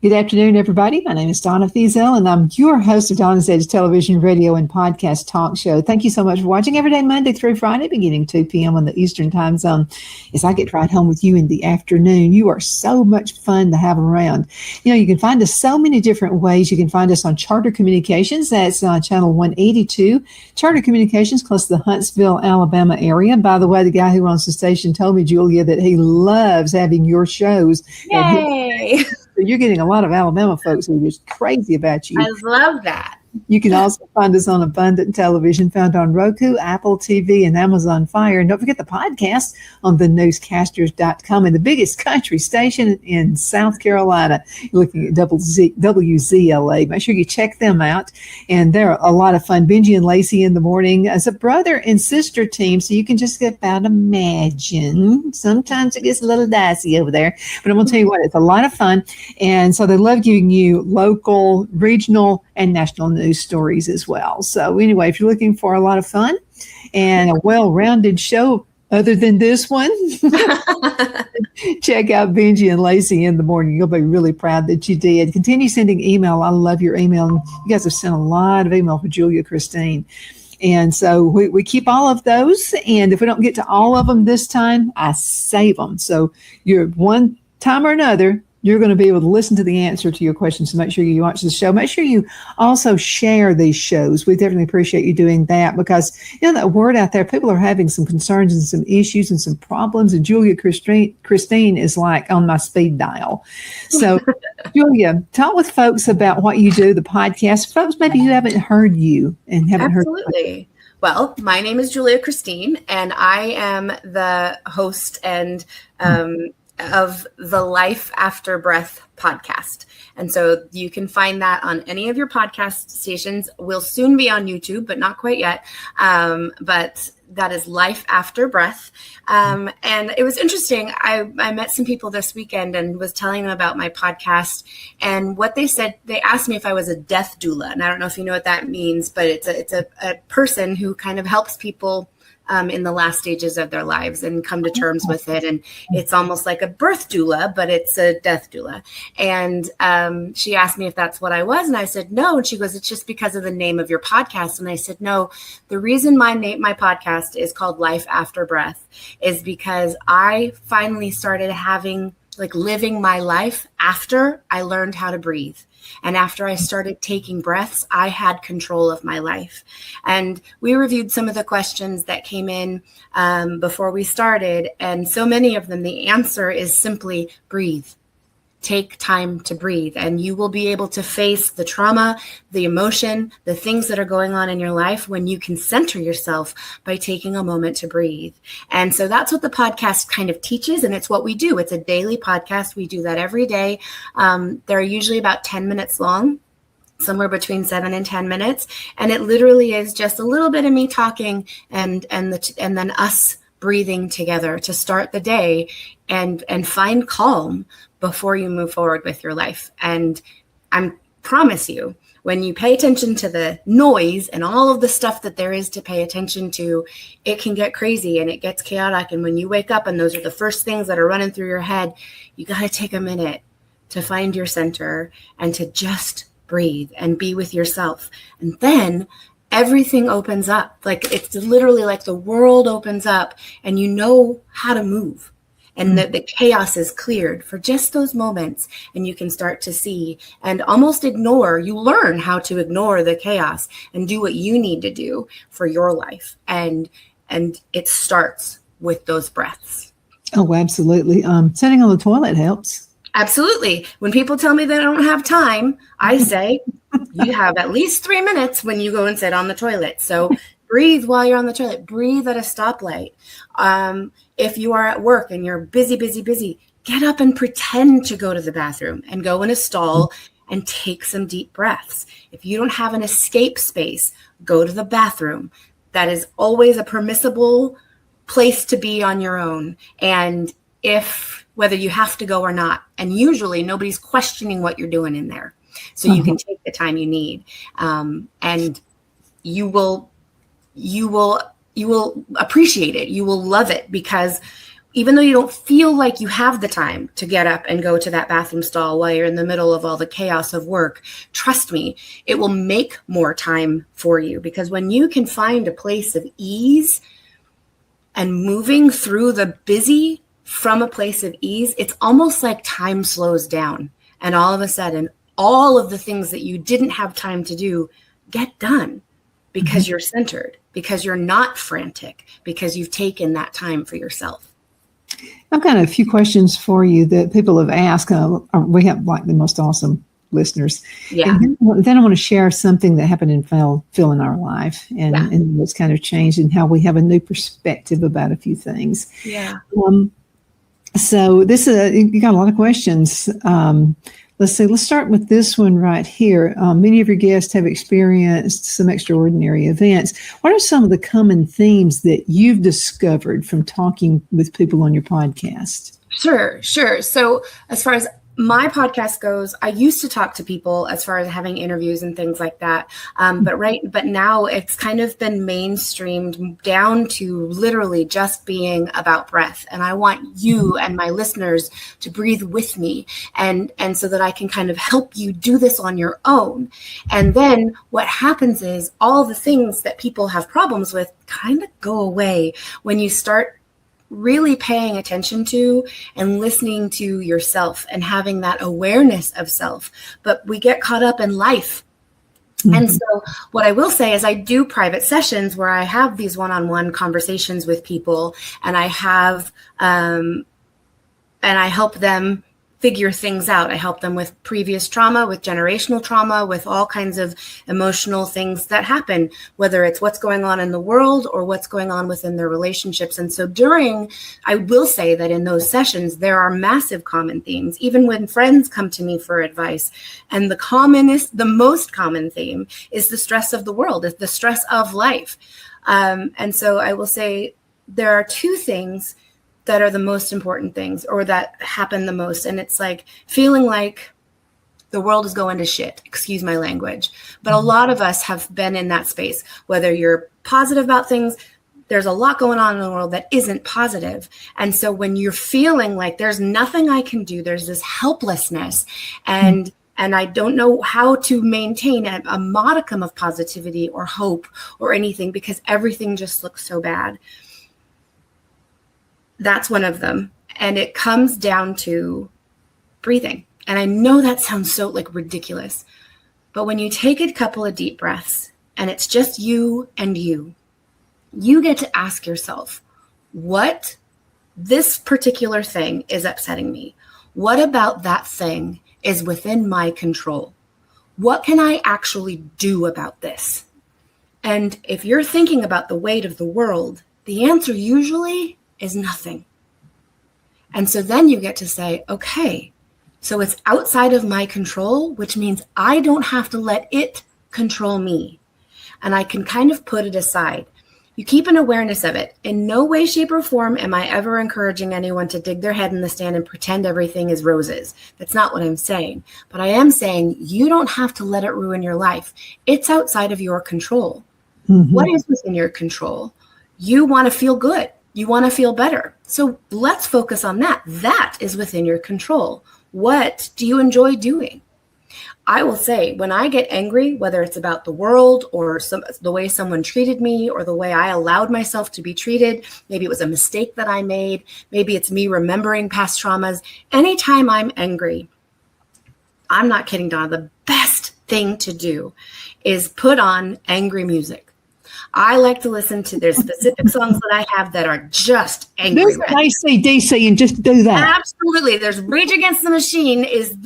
Good afternoon, everybody. My name is Donna Feazell, and I'm your host of Donna's Edge television, radio, and podcast talk show. Thank you so much for watching every day, Monday through Friday, beginning 2 p.m. on the Eastern Time Zone. As I get to ride home with you in the afternoon, you are so much fun to have around. You know, you can find us so many different ways. You can find us on Charter Communications. That's channel 182. Charter Communications, close to the Huntsville, Alabama area. By the way, the guy who owns the station told me, Julia, that he loves having your shows. Yay! You're getting a lot of Alabama folks who are just crazy about you. I love that. You can also find us on Abundant Television, found on Roku, Apple TV, and Amazon Fire. And don't forget the podcast on thenewscasters.com, and the biggest country station in South Carolina. You're looking at WZLA. Make sure you check them out. And they're a lot of fun. Benji and Lacey in the morning as a brother and sister team. So you can just about imagine. Sometimes it gets a little dicey over there. But I'm going to tell you what, it's a lot of fun. And so they love giving you local, regional, and national news stories as well. So anyway, if you're looking for a lot of fun and a well-rounded show other than this one, check out Benji and Lacey in the morning. You'll be really proud that you did. Continue sending email. I love your email. You guys have sent a lot of email for Julia Christine. And so we keep all of those. And if we don't get to all of them this time, I save them. So you're one time or another, you're going to be able to listen to the answer to your questions. So make sure you watch the show. Make sure you also share these shows. We definitely appreciate you doing that because, you know, that word out there, people are having some concerns and some issues and some problems. And Julia Christine is like on my speed dial. So, Julia, talk with folks about what you do, the podcast. Folks, maybe who haven't heard you and haven't heard. Absolutely. Well, my name is Julia Christine, and I am the host and of the Life After Breath podcast. And so you can find that on any of your podcast stations. We'll soon be on YouTube, but not quite yet. But that is Life After Breath. And it was interesting. I met some people this weekend and was telling them about my podcast. And what they said, they asked me if I was a death doula. And I don't know if you know what that means, but it's a person who kind of helps people in the last stages of their lives and come to terms with it. And it's almost like a birth doula, but it's a death doula. And she asked me if that's what I was. And I said, no. And she goes, it's just because of the name of your podcast. And I said, no, the reason my podcast is called Life After Breath is because I finally started living my life after I learned how to breathe. And after I started taking breaths, I had control of my life. And we reviewed some of the questions that came in before we started. And so many of them, the answer is simply breathe. Take time to breathe, and you will be able to face the trauma, the emotion, the things that are going on in your life when you can center yourself by taking a moment to breathe. And so that's what the podcast kind of teaches, and it's what we do. It's a daily podcast. We do that every day. They're usually about 10 minutes long, somewhere between 7 and 10 minutes. And it literally is just a little bit of me talking and then us breathing together to start the day and find calm before you move forward with your life. And I promise you, when you pay attention to the noise and all of the stuff that there is to pay attention to, it can get crazy and it gets chaotic. And when you wake up and those are the first things that are running through your head, you got to take a minute to find your center and to just breathe and be with yourself. And then everything opens up. Like it's literally like the world opens up and you know how to move. And the chaos is cleared for just those moments, and you can start to see and almost ignore. You learn how to ignore the chaos and do what you need to do for your life. And it starts with those breaths. Oh, absolutely. Sitting on the toilet helps. Absolutely. When people tell me they don't have time, I say you have at least 3 minutes when you go and sit on the toilet. So breathe while you're on the toilet. Breathe at a stoplight. If you are at work and you're busy, get up and pretend to go to the bathroom and go in a stall and take some deep breaths. If you don't have an escape space, go to the bathroom. That is always a permissible place to be on your own. And whether you have to go or not, and usually nobody's questioning what you're doing in there. So you can take the time you need. And you will appreciate it. You will love it, because even though you don't feel like you have the time to get up and go to that bathroom stall while you're in the middle of all the chaos of work, trust me, it will make more time for you. Because when you can find a place of ease and moving through the busy from a place of ease, it's almost like time slows down. And all of a sudden, all of the things that you didn't have time to do get done, because you're centered, because you're not frantic, because you've taken that time for yourself. I've got a few questions for you that people have asked. We have like the most awesome listeners. Yeah. And then I want to share something that happened in Phil in our life, and what's kind of changed, and how we have a new perspective about a few things. Yeah. So this you got a lot of questions. Let's see. Let's start with this one right here. Many of your guests have experienced some extraordinary events. What are some of the common themes that you've discovered from talking with people on your podcast? Sure. So as far as my podcast goes, I used to talk to people as far as having interviews and things like that. But now it's kind of been mainstreamed down to literally just being about breath. And I want you and my listeners to breathe with me, and so that I can kind of help you do this on your own. And then what happens is all the things that people have problems with kind of go away when you start really paying attention to and listening to yourself and having that awareness of self. But we get caught up in life. And so what I will say is I do private sessions where I have these one-on-one conversations with people, and I have, and I help them figure things out. I help them with previous trauma, with generational trauma, with all kinds of emotional things that happen, whether it's what's going on in the world or what's going on within their relationships. And so I will say that in those sessions, there are massive common themes, even when friends come to me for advice. And the most common theme is the stress of the world, is the stress of life. And so I will say there are two things that are the most important things, or that happen the most. And it's like feeling like the world is going to shit, excuse my language. But a lot of us have been in that space, whether you're positive about things, there's a lot going on in the world that isn't positive. And so when you're feeling like there's nothing I can do, there's this helplessness, and I don't know how to maintain a modicum of positivity or hope or anything, because everything just looks so bad. That's one of them. And it comes down to breathing. And I know that sounds so ridiculous, but when you take a couple of deep breaths and it's just you and you get to ask yourself, what this particular thing is upsetting me. What about that thing is within my control? What can I actually do about this? And if you're thinking about the weight of the world, the answer usually is nothing. And so then you get to say, okay, so it's outside of my control, which means I don't have to let it control me. And I can kind of put it aside. You keep an awareness of it. In no way, shape, or form am I ever encouraging anyone to dig their head in the sand and pretend everything is roses. That's not what I'm saying. But I am saying you don't have to let it ruin your life. It's outside of your control. What is within your control? You want to feel good. You want to feel better. So let's focus on that. That is within your control. What do you enjoy doing? I will say, when I get angry, whether it's about the world or the way someone treated me or the way I allowed myself to be treated, maybe it was a mistake that I made, maybe it's me remembering past traumas. Anytime I'm angry, I'm not kidding, Donna, the best thing to do is put on angry music. I like to listen to, there's specific songs that I have that are just angry. There's an AC/DC and just do that. Absolutely. There's Rage Against the Machine is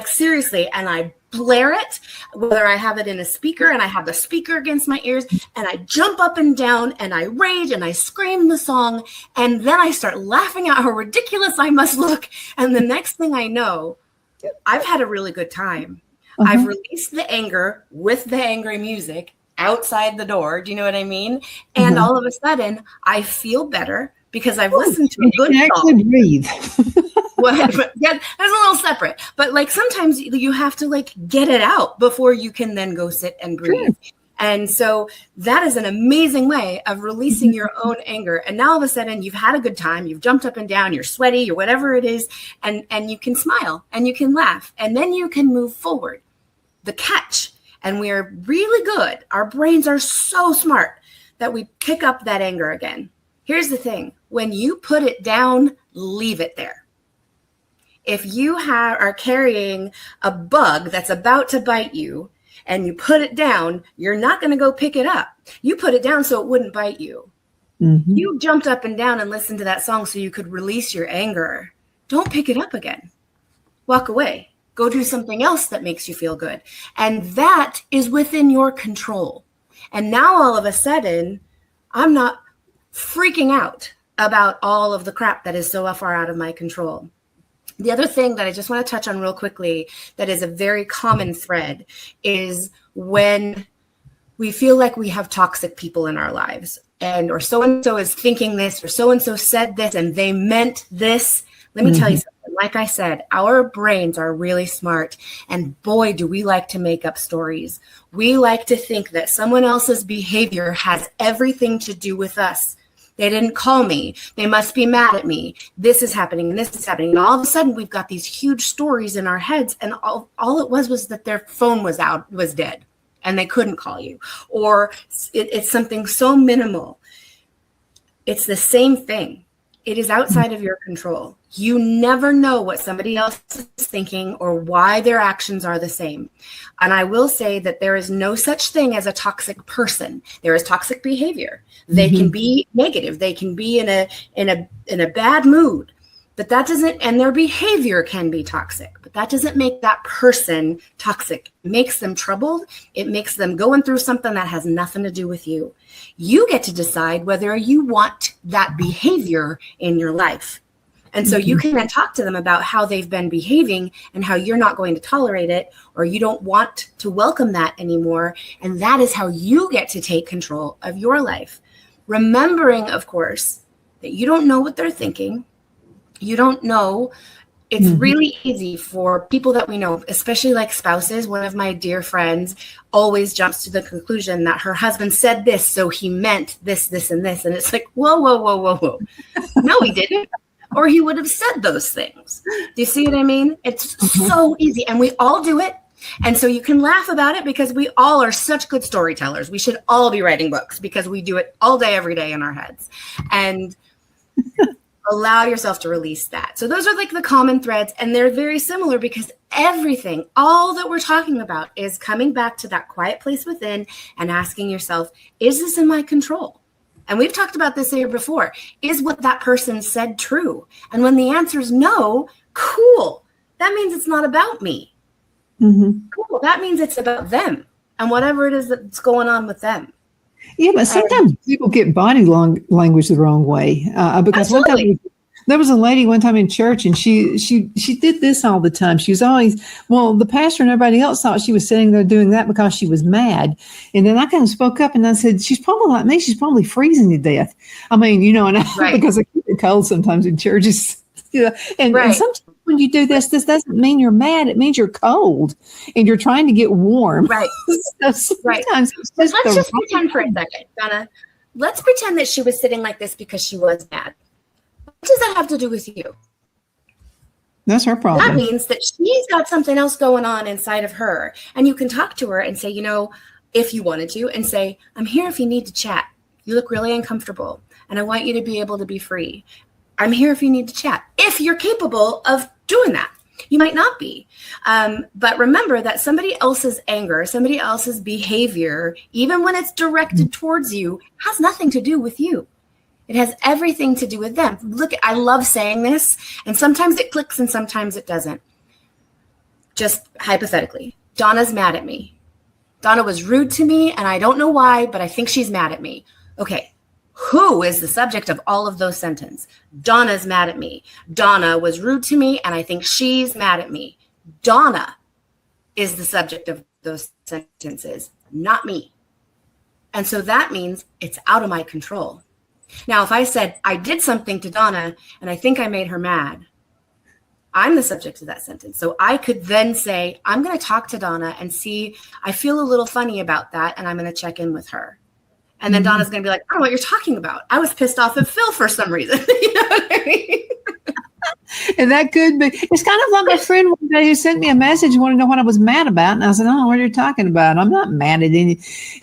seriously. And I blare it, whether I have it in a speaker and I have the speaker against my ears, and I jump up and down and I rage and I scream the song, and then I start laughing at how ridiculous I must look. And the next thing I know, I've had a really good time. I've released the anger with the angry music outside the door. Do you know what I mean? And all of a sudden I feel better because I've listened to a good song. Actually breathe. Well, yeah, there's a little separate, but like sometimes you have to like get it out before you can then go sit and breathe. Sure. And so that is an amazing way of releasing your own anger. And now all of a sudden you've had a good time, you've jumped up and down, you're sweaty or whatever it is, and you can smile and you can laugh and then you can move forward. The catch, and we are really good, our brains are so smart that we pick up that anger again. Here's the thing, when you put it down, leave it there. If you are carrying a bug that's about to bite you and you put it down, you're not going to go pick it up. You put it down so it wouldn't bite you. You jumped up and down and listened to that song so you could release your anger. Don't pick it up again. Walk away. Go do something else that makes you feel good. And that is within your control. And now all of a sudden, I'm not freaking out about all of the crap that is so far out of my control. The other thing that I just want to touch on real quickly that is a very common thread is when we feel like we have toxic people in our lives or so-and-so is thinking this or so-and-so said this and they meant this. Let me tell you something. Like I said, our brains are really smart, and boy, do we like to make up stories. We like to think that someone else's behavior has everything to do with us. They didn't call me. They must be mad at me. This is happening and this is happening. And all of a sudden we've got these huge stories in our heads. And all it was that their phone was dead and they couldn't call you. Or it's something so minimal. It's the same thing. It is outside of your control. You never know what somebody else is thinking or why their actions are the same. And I will say that there is no such thing as a toxic person. There is toxic behavior. They can be negative. They can be in a bad mood. But that doesn't, and their behavior can be toxic, but that doesn't make that person toxic. It makes them troubled. It makes them going through something that has nothing to do with you. You get to decide whether you want that behavior in your life. And so you can then talk to them about how they've been behaving and how you're not going to tolerate it or you don't want to welcome that anymore. And that is how you get to take control of your life. Remembering, of course, that you don't know what they're thinking. You don't know. It's really easy for people that we know, especially like spouses. One of my dear friends always jumps to the conclusion that her husband said this, so he meant this, this, and this. And it's like, whoa, whoa, whoa, whoa, whoa. No, he didn't. Or he would have said those things. Do you see what I mean? It's so easy. And we all do it. And so you can laugh about it because we all are such good storytellers. We should all be writing books because we do it all day, every day in our heads. And allow yourself to release that. So those are like the common threads, and they're very similar because everything, all that we're talking about is coming back to that quiet place within and asking yourself, is this in my control? And we've talked about this here before. Is what that person said true? And when the answer is no, cool. That means it's not about me. Cool. That means it's about them and whatever it is that's going on with them. Yeah, but sometimes people get body language the wrong way. Because one time there was a lady one time in church, and she did this all the time. She was always, the pastor and everybody else thought she was sitting there doing that because she was mad. And then I kind of spoke up and I said, she's probably like me. She's probably freezing to death. I mean, because I keep it cold sometimes in churches. And sometimes when you do this doesn't mean you're mad. It means you're cold and you're trying to get warm. Right. So sometimes it's just let's just pretend for a second, Donna. Let's pretend that she was sitting like this because she was mad. What does that have to do with you? That's her problem. That means that she's got something else going on inside of her. And you can talk to her and say, if you wanted to, and say, I'm here if you need to chat. You look really uncomfortable, and I want you to be able to be free. I'm here if you need to chat. If you're capable of doing that. You might not be. But remember that somebody else's anger, somebody else's behavior, even when it's directed towards you, has nothing to do with you. It has everything to do with them. Look, I love saying this, and sometimes it clicks and sometimes it doesn't. Just hypothetically, Donna's mad at me. Donna was rude to me, and I don't know why, but I think she's mad at me. Okay, who is the subject of all of those sentences? Donna's mad at me. Donna was rude to me, and I think she's mad at me. Donna is the subject of those sentences, not me. And so that means it's out of my control. Now, if I said I did something to Donna and I think I made her mad, I'm the subject of that sentence. So I could then say, I'm going to talk to Donna and see, I feel a little funny about that, and I'm going to check in with her. And then Donna's going to be like, I don't know what you're talking about. I was pissed off at Phil for some reason. You know what I mean? And that could be, it's kind of like my friend one day who sent me a message, wanted to know what I was mad about. And I said, oh, what are you talking about? I'm not mad at any.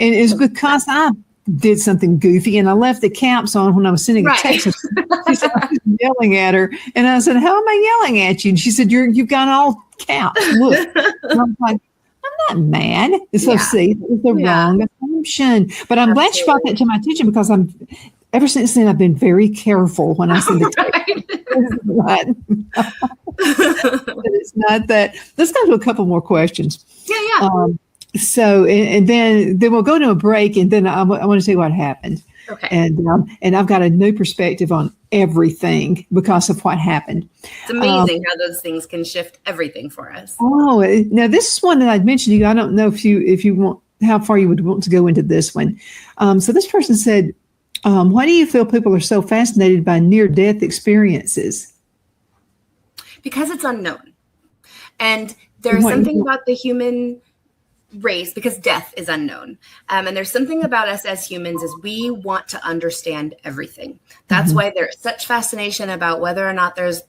And it's because I did something goofy and I left the caps on when I was sending a text. She said, I was yelling at her. And I said, how am I yelling at you? And she said, you've got all caps. Look. And I was like, I'm not mad. So see, it's the wrong assumption. But I'm glad you brought that to my attention, because ever since then, I've been very careful when I send the text. It's not that. Let's go to a couple more questions. Yeah. So, and then we'll go to a break, and then I want to say what happened. Okay. And I've got a new perspective on everything because of what happened. It's amazing how those things can shift everything for us. Oh, now this is one that I'd mentioned to you. I don't know if you want, how far you would want to go into this one. So this person said, why do you feel people are so fascinated by near-death experiences? Because it's unknown. And there's something about the human race, because death is unknown. And there's something about us as humans is we want to understand everything. That's why there's such fascination about whether or not there's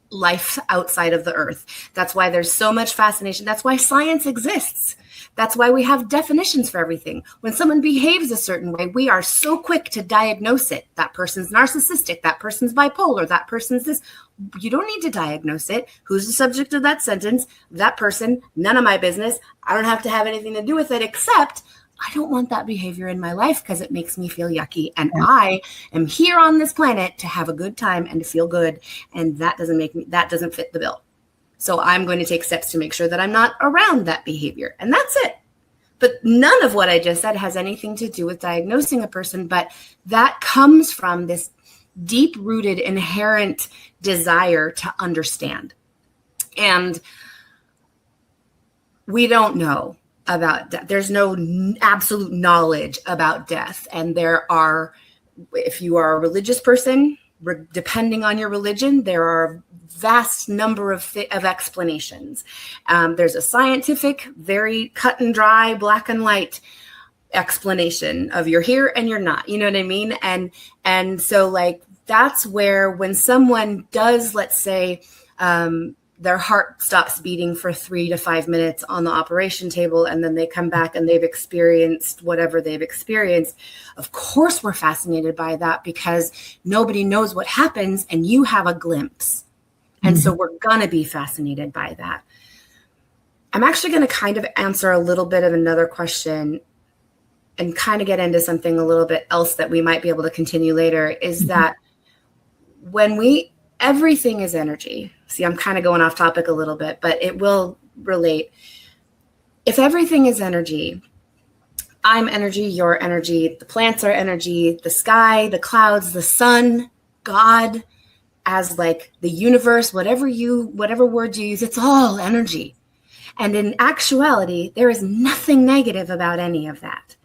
life outside of the earth. That's why there's so much fascination. That's why science exists. That's why we have definitions for everything. When someone behaves a certain way, we are so quick to diagnose it. That person's narcissistic, that person's bipolar, that person's this. You don't need to diagnose it. Who's the subject of that sentence? That person, none of my business. I don't have to have anything to do with it, except I don't want that behavior in my life because it makes me feel yucky. And I am here on this planet to have a good time and to feel good. And that doesn't fit the bill. So I'm going to take steps to make sure that I'm not around that behavior. And that's it. But none of what I just said has anything to do with diagnosing a person. But that comes from this deep-rooted, inherent desire to understand. And we don't know about death. There's no absolute knowledge about death. And there are, if you are a religious person, depending on your religion, there are vast number of explanations. There's a scientific, very cut and dry, black and white explanation of you're here and you're not. You know what I mean? And so like that's where when someone does, let's say, their heart stops beating for 3 to 5 minutes on the operation table, and then they come back and they've experienced whatever they've experienced. Of course, we're fascinated by that because nobody knows what happens and you have a glimpse. And so we're going to be fascinated by that. I'm actually going to kind of answer a little bit of another question and kind of get into something a little bit else that we might be able to continue later, is that everything is energy. See, I'm kind of going off topic a little bit, but it will relate. If everything is energy, I'm energy, you're energy, the plants are energy, the sky, the clouds, the sun, God, as like the universe, whatever word you use, it's all energy. And in actuality, there is nothing negative about any of that.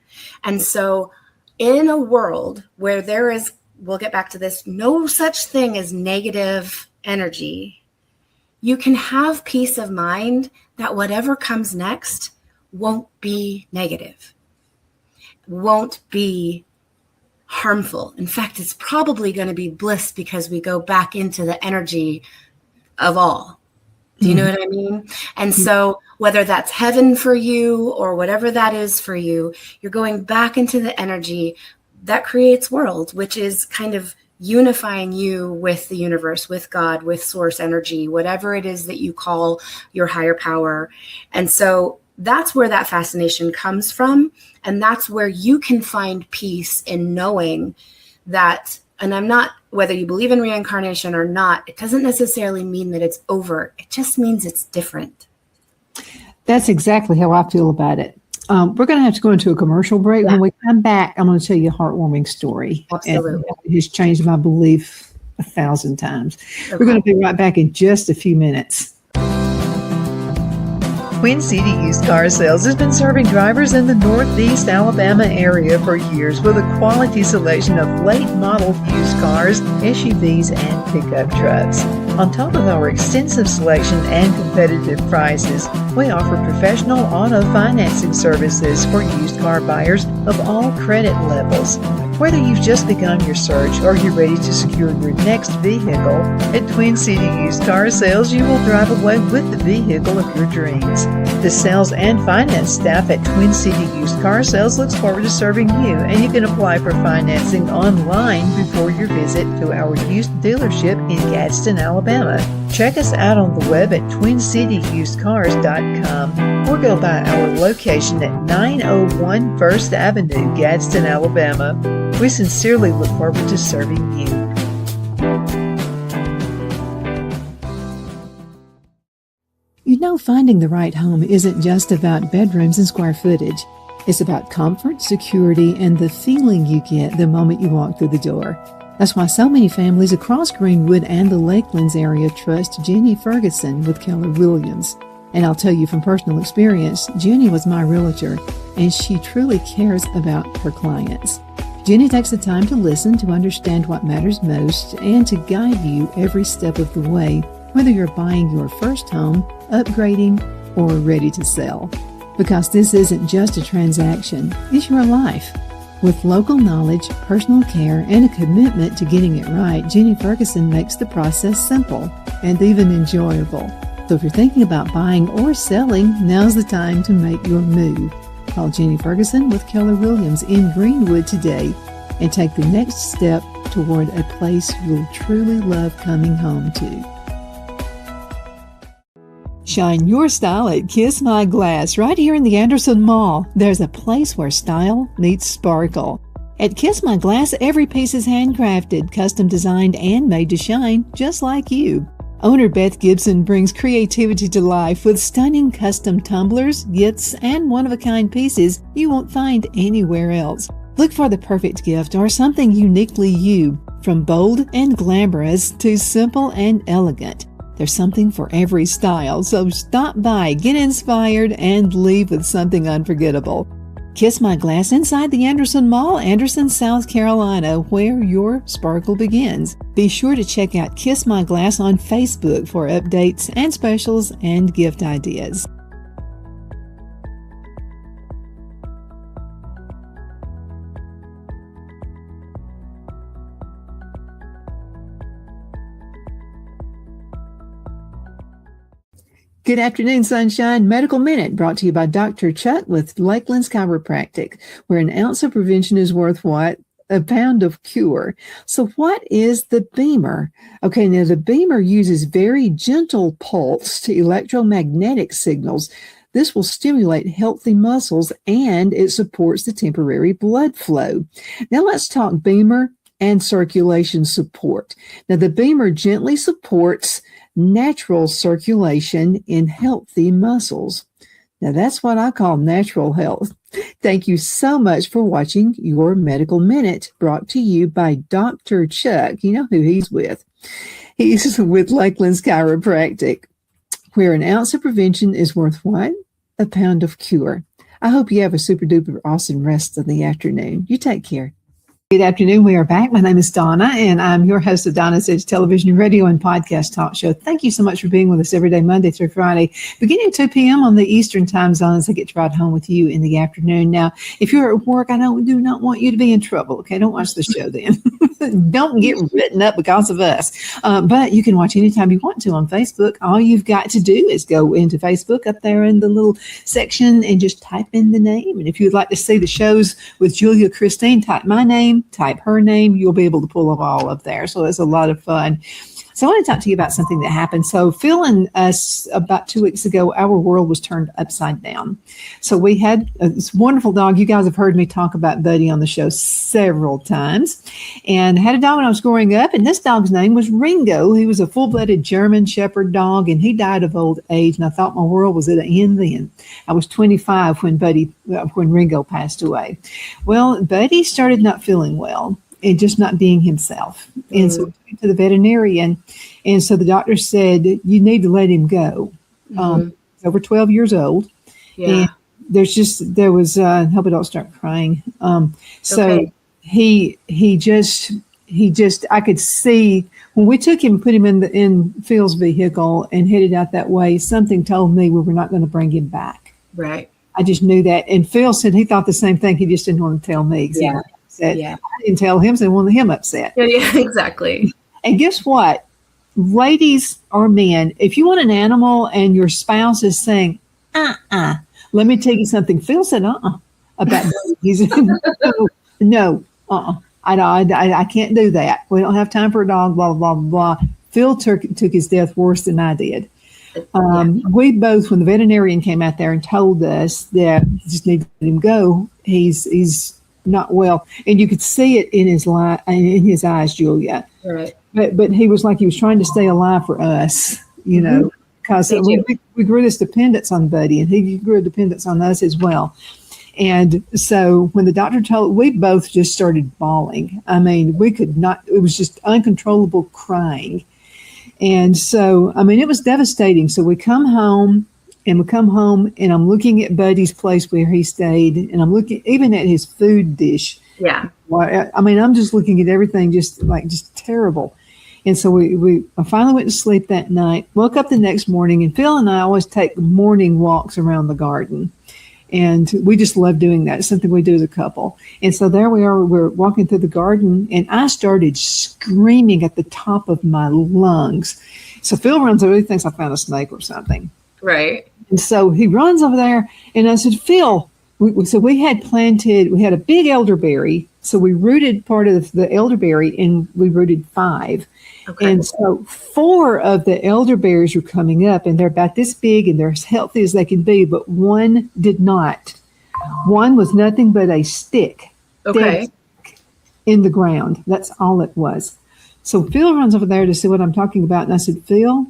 And so in a world where there is, we'll get back to this, no such thing as negative energy, you can have peace of mind that whatever comes next won't be negative, won't be harmful. In fact, it's probably going to be bliss because we go back into the energy of all. Do you know what I mean? And so whether that's heaven for you or whatever that is for you, you're going back into the energy that creates world, which is kind of unifying you with the universe, with God, with source energy, whatever it is that you call your higher power. And so that's where that fascination comes from. And that's where you can find peace in knowing that, and I'm not, whether you believe in reincarnation or not, it doesn't necessarily mean that it's over. It just means it's different. That's exactly how I feel about it. We're going to have to go into a commercial break. Yeah. When we come back, I'm going to tell you a heartwarming story. Absolutely. And it has changed my belief 1,000 times. Okay. We're going to be right back in just a few minutes. Twin City Used Car Sales has been serving drivers in the Northeast Alabama area for years with a quality selection of late model used cars, SUVs, and pickup trucks. On top of our extensive selection and competitive prices, we offer professional auto financing services for used car buyers of all credit levels. Whether you've just begun your search or you're ready to secure your next vehicle, at Twin City Used Car Sales, you will drive away with the vehicle of your dreams. The sales and finance staff at Twin City Used Car Sales looks forward to serving you, and you can apply for financing online before your visit to our used dealership in Gadsden, Alabama. Check us out on the web at twincityusedcars.com or go by our location at 901 First Avenue, Gadsden, Alabama. We sincerely look forward to serving you. You know, finding the right home isn't just about bedrooms and square footage. It's about comfort, security, and the feeling you get the moment you walk through the door. That's why so many families across Greenwood and the Lakelands area trust Jenny Ferguson with Keller Williams. And I'll tell you from personal experience, Jenny was my realtor, and she truly cares about her clients. Jenny takes the time to listen, to understand what matters most, and to guide you every step of the way, whether you're buying your first home, upgrading, or ready to sell. Because this isn't just a transaction, it's your life. With local knowledge, personal care, and a commitment to getting it right, Jenny Ferguson makes the process simple and even enjoyable. So if you're thinking about buying or selling, now's the time to make your move. Call Jenny Ferguson with Keller Williams in Greenwood today and take the next step toward a place you'll truly love coming home to. Shine your style at Kiss My Glass right here in the Anderson Mall. There's a place where style meets sparkle. At Kiss My Glass, every piece is handcrafted, custom designed, and made to shine just like you. Owner Beth Gibson brings creativity to life with stunning custom tumblers, gifts, and one-of-a-kind pieces you won't find anywhere else. Look for the perfect gift or something uniquely you, from bold and glamorous to simple and elegant. There's something for every style, so stop by, get inspired, and leave with something unforgettable. Kiss My Glass inside the Anderson Mall, Anderson, South Carolina, where your sparkle begins. Be sure to check out Kiss My Glass on Facebook for updates and specials and gift ideas. Good afternoon, Sunshine. Medical Minute brought to you by Dr. Chuck with Lakelands Chiropractic, where an ounce of prevention is worth what? A pound of cure. So what is the Beamer? Okay, now the Beamer uses very gentle pulse to electromagnetic signals. This will stimulate healthy muscles and it supports the temporary blood flow. Now let's talk Beamer and circulation support. Now the Beamer gently supports natural circulation in healthy muscles. Now that's what I call natural health. Thank you so much for watching your Medical Minute, brought to you by Dr. Chuck. You know who he's with. He's with Lakelands Chiropractic, where an ounce of prevention is worth what? A pound of cure. I hope you have a super duper awesome rest of the afternoon. You take care. Good afternoon. We are back. My name is Donna, and I'm your host of Donna's Edge Television, Radio, and Podcast Talk Show. Thank you so much for being with us every day, Monday through Friday, beginning at 2 p.m. on the Eastern Time Zone, as I get to ride home with you in the afternoon. Now, if you're at work, I do not want you to be in trouble. Okay, don't watch the show then. Don't get written up because of us. But you can watch anytime you want to on Facebook. All you've got to do is go into Facebook up there in the little section and just type in the name. And if you'd like to see the shows with Julia Christine, type my name, type her name. You'll be able to pull them all up there. So it's a lot of fun. So I want to talk to you about something that happened. So Phil and us, about 2 weeks ago, our world was turned upside down. So we had this wonderful dog. You guys have heard me talk about Buddy on the show several times. And I had a dog when I was growing up, and this dog's name was Ringo. He was a full-blooded German Shepherd dog, and he died of old age. And I thought my world was at an end then. I was 25 when Ringo passed away. Well, Buddy started not feeling well and just not being himself. And so we went to the veterinarian. And so the doctor said, you need to let him go. He's over 12 years old. Yeah. And there was, I hope I don't start crying. So he just, I could see when we took him, put him in Phil's vehicle and headed out that way, something told me we were not going to bring him back. Right. I just knew that. And Phil said he thought the same thing. He just didn't want to tell me. Yeah. I didn't tell him, so I wanted him upset. Yeah, exactly. And guess what? Ladies or men, if you want an animal and your spouse is saying, let me tell you something. Phil said, about he's no, I can't do that. We don't have time for a dog, blah, blah, blah. Phil took his death worse than I did. We both, when the veterinarian came out there and told us that we just need to let him go, he's not well, and you could see it in his eyes, Julia. Right. But he was like he was trying to stay alive for us, because we grew this dependence on Buddy, and he grew a dependence on us as well. And so when the doctor we both just started bawling. I mean, we could not. It was just uncontrollable crying. And so, I mean, it was devastating. So we come home, and I'm looking at Buddy's place where he stayed, and I'm looking even at his food dish. Yeah. I mean, I'm just looking at everything just terrible. And so I finally went to sleep that night, woke up the next morning, and Phil and I always take morning walks around the garden. And we just love doing that. It's something we do as a couple. And so there we are. We're walking through the garden, and I started screaming at the top of my lungs. So Phil runs over. He thinks I found a snake or something. Right. And so he runs over there, and I said, Phil, we had a big elderberry. So we rooted part of the elderberry, and we rooted 5. Okay. And so 4 of the elderberries were coming up, and they're about this big, and they're as healthy as they can be, but one did not. One was nothing but a stick. Okay. In the ground. That's all it was. So Phil runs over there to see what I'm talking about, and I said, Phil,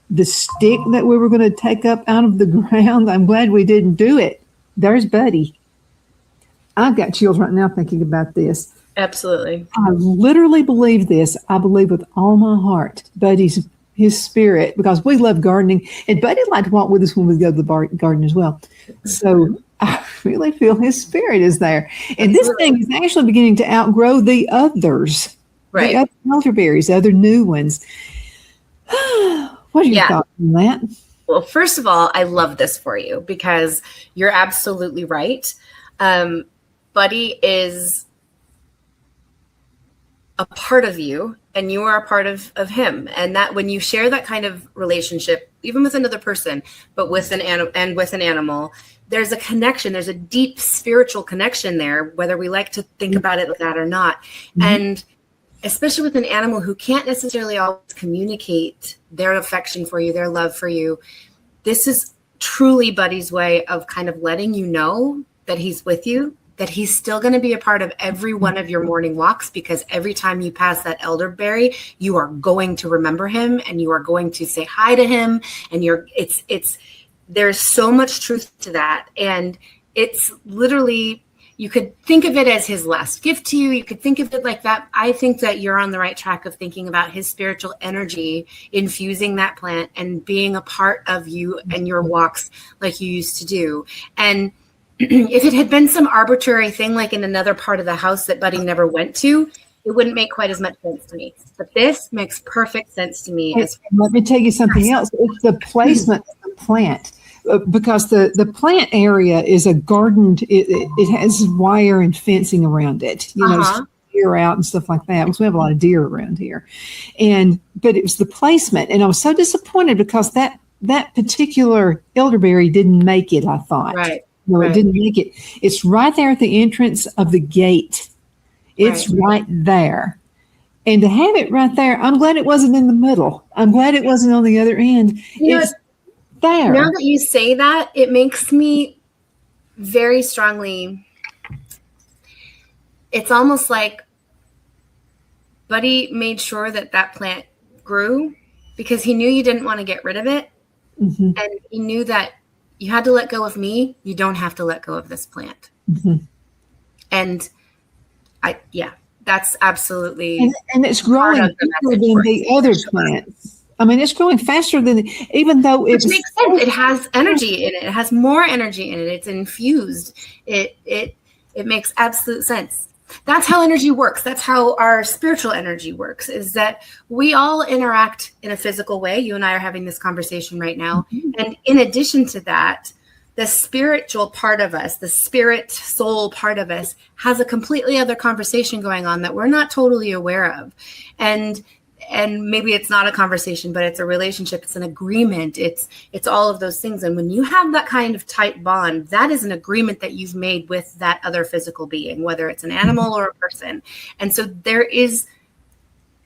the stick that we were going to take up out of the ground, I'm glad we didn't do it. There's Buddy. I've got chills right now thinking about this. Absolutely. I literally believe this. I believe with all my heart, Buddy's his spirit, because we love gardening, and Buddy liked to walk with us when we go to the garden as well. So I really feel his spirit is there. And this thing is actually beginning to outgrow the others, right? The other elderberries, the other new ones. What are your thoughts on that? Well, first of all, I love this for you because you're absolutely right. Buddy is a part of you, and you are a part of him. And that when you share that kind of relationship, even with another person, but with an animal, there's a connection. There's a deep spiritual connection there, whether we like to think about it like that or not. Mm-hmm. And especially with an animal who can't necessarily always communicate their affection for you, their love for you, this is truly Buddy's way of kind of letting you know that he's with you, that he's still going to be a part of every one of your morning walks, because every time you pass that elderberry, you are going to remember him, and you are going to say hi to him. And there's so much truth to that. And it's literally, you could think of it as his last gift to you. You could think of it like that. I think that you're on the right track of thinking about his spiritual energy, infusing that plant and being a part of you and your walks like you used to do. And if it had been some arbitrary thing like in another part of the house that Buddy never went to, it wouldn't make quite as much sense to me. But this makes perfect sense to me. Let me tell you something else. It's the placement of the plant. Because the plant area is a gardened, it has wire and fencing around it, deer out and stuff like that, because we have a lot of deer around here. But it was the placement, and I was so disappointed because that particular elderberry didn't make it, I thought. Right. No, it didn't make it. It's right there at the entrance of the gate. It's right there. And to have it right there, I'm glad it wasn't in the middle. I'm glad it wasn't on the other end. It's there. Now that you say that, it makes me very strongly, it's almost like Buddy made sure that plant grew because he knew you didn't want to get rid of it. Mm-hmm. And he knew that you had to let go of me. You don't have to let go of this plant. Mm-hmm. And that's absolutely. And it's growing faster than the other plants. I mean, it's growing faster than, even though it makes sense. It has energy in it. It has more energy in it. It's infused. It makes absolute sense. That's how energy works. That's how our spiritual energy works, is that we all interact in a physical way. You and I are having this conversation right now. Mm-hmm. And in addition to that, the spiritual part of us, the spirit soul part of us, has a completely other conversation going on that we're not totally aware of. And maybe it's not a conversation, but it's a relationship. It's an agreement. It's all of those things. And when you have that kind of tight bond, that is an agreement that you've made with that other physical being, whether it's an animal or a person. And so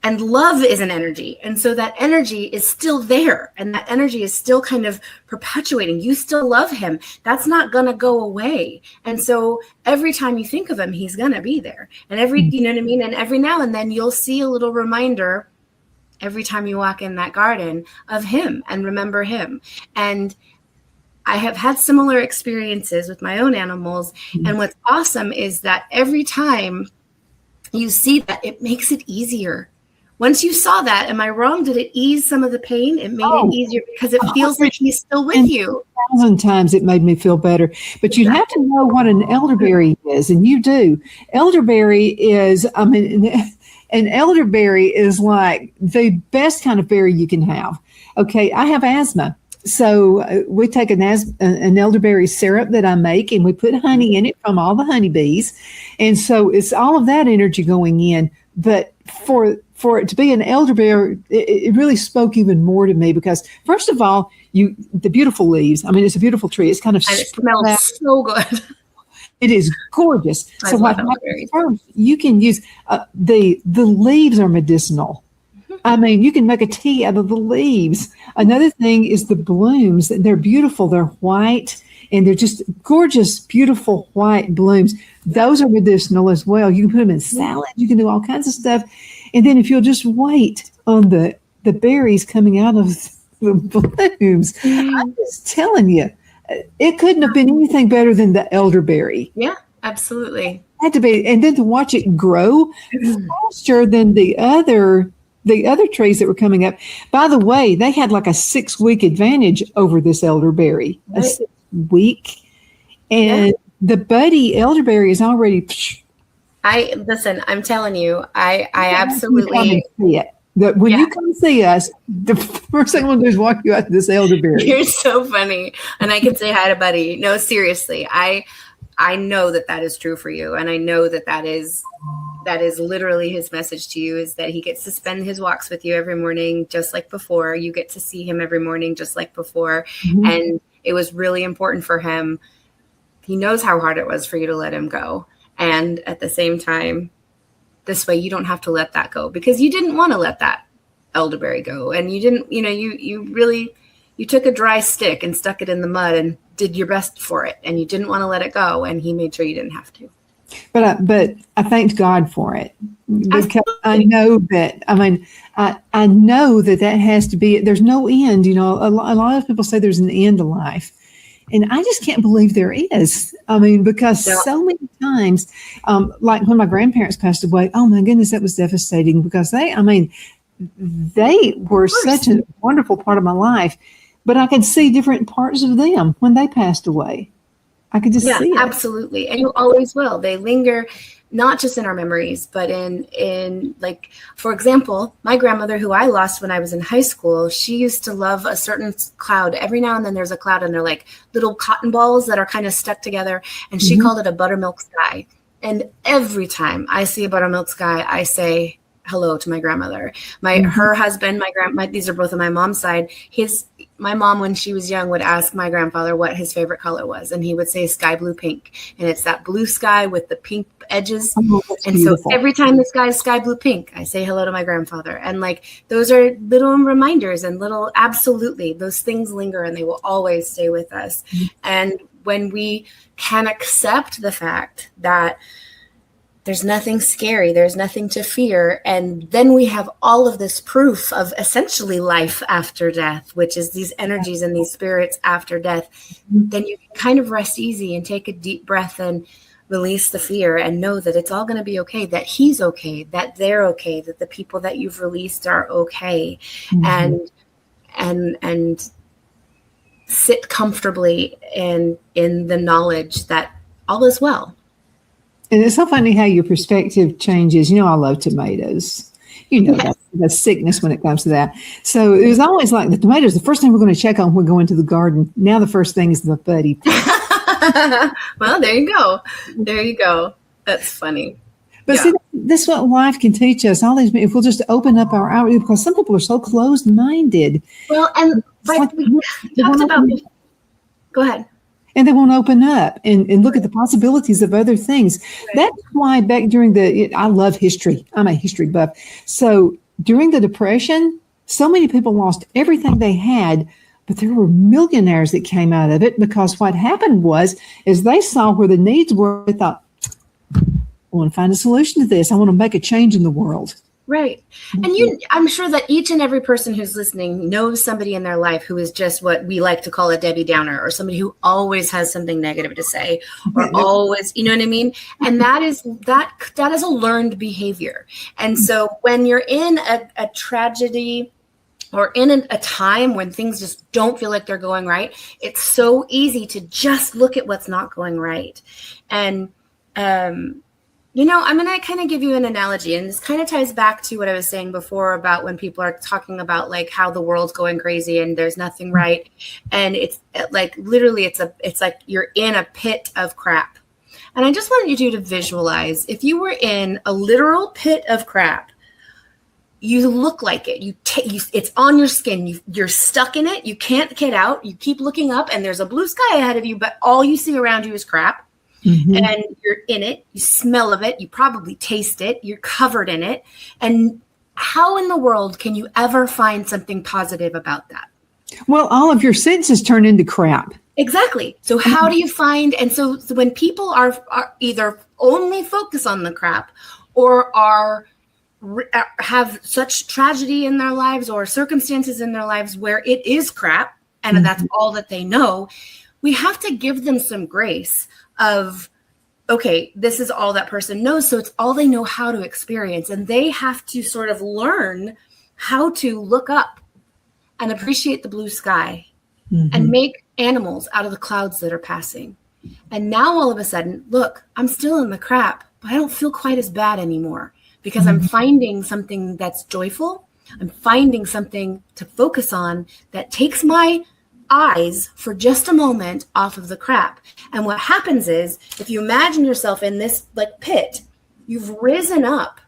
and love is an energy. And so that energy is still there. And that energy is still kind of perpetuating. You still love him. That's not going to go away. And so every time you think of him, he's going to be there. And you know what I mean? And every now and then you'll see a little reminder every time you walk in that garden of him and remember him. And I have had similar experiences with my own animals. Mm-hmm. And what's awesome is that every time you see that, it makes it easier. Once you saw that, am I wrong? Did it ease some of the pain? It made it easier because it feels like he's still with you. 1,000 times it made me feel better. But you have to know what an elderberry is, and you do. Elderberry is, an elderberry is like the best kind of berry you can have. Okay, I have asthma. So we take an elderberry syrup that I make, and we put honey in it from all the honeybees. And so it's all of that energy going in. But for it to be an elderberry, it really spoke even more to me because, first of all, the beautiful leaves. I mean, it's a beautiful tree. It's kind of and it smells so good. It is gorgeous. So what happens first, you can use the leaves are medicinal. I mean, you can make a tea out of the leaves. Another thing is the blooms. They're beautiful. They're white, and they're just gorgeous, beautiful white blooms. Those are medicinal as well. You can put them in salad. You can do all kinds of stuff. And then if you'll just wait on the berries coming out of the blooms, I'm just telling you, it couldn't have been anything better than the elderberry. Yeah, absolutely. It had to be, and then to watch it grow faster than the other trees that were coming up. By the way, they had like a 6-week advantage over this elderberry, a 6-week, and the buddy elderberry is already. I'm telling you, I absolutely see it. When you come see us, the first thing we'll do is walk you out to this elderberry. You're so funny. And I can say hi to Buddy. No, seriously. I know that is true for you. And I know that is literally his message to you, is that he gets to spend his walks with you every morning, just like before. You get to see him every morning, just like before. Mm-hmm. And it was really important for him. He knows how hard it was for you to let him go. And at the same time, this way you don't have to let that go, because you didn't want to let that elderberry go. And you didn't, you took a dry stick and stuck it in the mud and did your best for it. And you didn't want to let it go. And he made sure you didn't have to. But I thanked God for it, because I know that, I know that has to be, there's no end. A lot of people say there's an end to life. And I just can't believe there is. Because so many times, like when my grandparents passed away, oh my goodness, that was devastating, because they were such a wonderful part of my life, but I could see different parts of them when they passed away. I could just see it. Absolutely. And you always will. They linger, not just in our memories, but in like, for example, my grandmother, who I lost when I was in high school, she used to love a certain cloud. Every now and then there's a cloud, and they're like little cotton balls that are kind of stuck together. And she called it a buttermilk sky. And every time I see a buttermilk sky, I say, hello to my grandmother. Her husband, these are both on my mom's side. My mom, when she was young, would ask my grandfather what his favorite color was, and he would say sky blue pink, and it's that blue sky with the pink edges. Oh, that's and beautiful. So every time the sky is sky blue pink, I say hello to my grandfather. And like, those are little reminders and absolutely, those things linger and they will always stay with us. And when we can accept the fact that there's nothing scary, there's nothing to fear, and then we have all of this proof of essentially life after death, which is these energies and these spirits after death, then you can kind of rest easy and take a deep breath and release the fear and know that it's all going to be okay, that he's okay, that they're okay, that the people that you've released are okay, and sit comfortably in the knowledge that all is well. And it's so funny how your perspective changes. I love tomatoes. The sickness when it comes to that. So it was always like the tomatoes, the first thing we're going to check on when we go into the garden. Now the first thing is the buddy. Well, there you go. There you go. That's funny. But see, this is what life can teach us. All these, if we'll just open up our outreach, because some people are so closed-minded. Well, and like we talked about. Go ahead. And they won't open up and look at the possibilities of other things. Right. That's why back during I love history. I'm a history buff. So during the Depression, so many people lost everything they had, but there were millionaires that came out of it, because what happened is they saw where the needs were. They thought, I want to find a solution to this. I want to make a change in the world. Right. And I'm sure that each and every person who's listening knows somebody in their life who is just what we like to call a Debbie Downer, or somebody who always has something negative to say, or always, you know what I mean? And that is a learned behavior. And so when you're in a tragedy or in a time when things just don't feel like they're going right, it's so easy to just look at what's not going right. And, I'm going to kind of give you an analogy, and this kind of ties back to what I was saying before about when people are talking about like how the world's going crazy and there's nothing right. And it's like, literally it's like you're in a pit of crap. And I just wanted you to visualize if you were in a literal pit of crap. You look like it. It's on your skin. You're stuck in it. You can't get out. You keep looking up and there's a blue sky ahead of you, but all you see around you is crap. And you're in it, you smell of it, you probably taste it, you're covered in it. And how in the world can you ever find something positive about that? Well, all of your senses turn into crap. Exactly. So how do you find, and so when people are either only focus on the crap or have such tragedy in their lives or circumstances in their lives where it is crap and that's all that they know, we have to give them some grace of, okay, this is all that person knows. So it's all they know how to experience. And they have to sort of learn how to look up and appreciate the blue sky and make animals out of the clouds that are passing. And now all of a sudden, look, I'm still in the crap, but I don't feel quite as bad anymore because I'm finding something that's joyful. I'm finding something to focus on that takes my eyes for just a moment off of the crap. And what happens is, if you imagine yourself in this like pit, you've risen up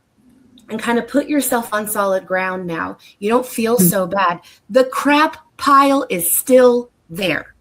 and kind of put yourself on solid ground now. You don't feel so bad. The crap pile is still there.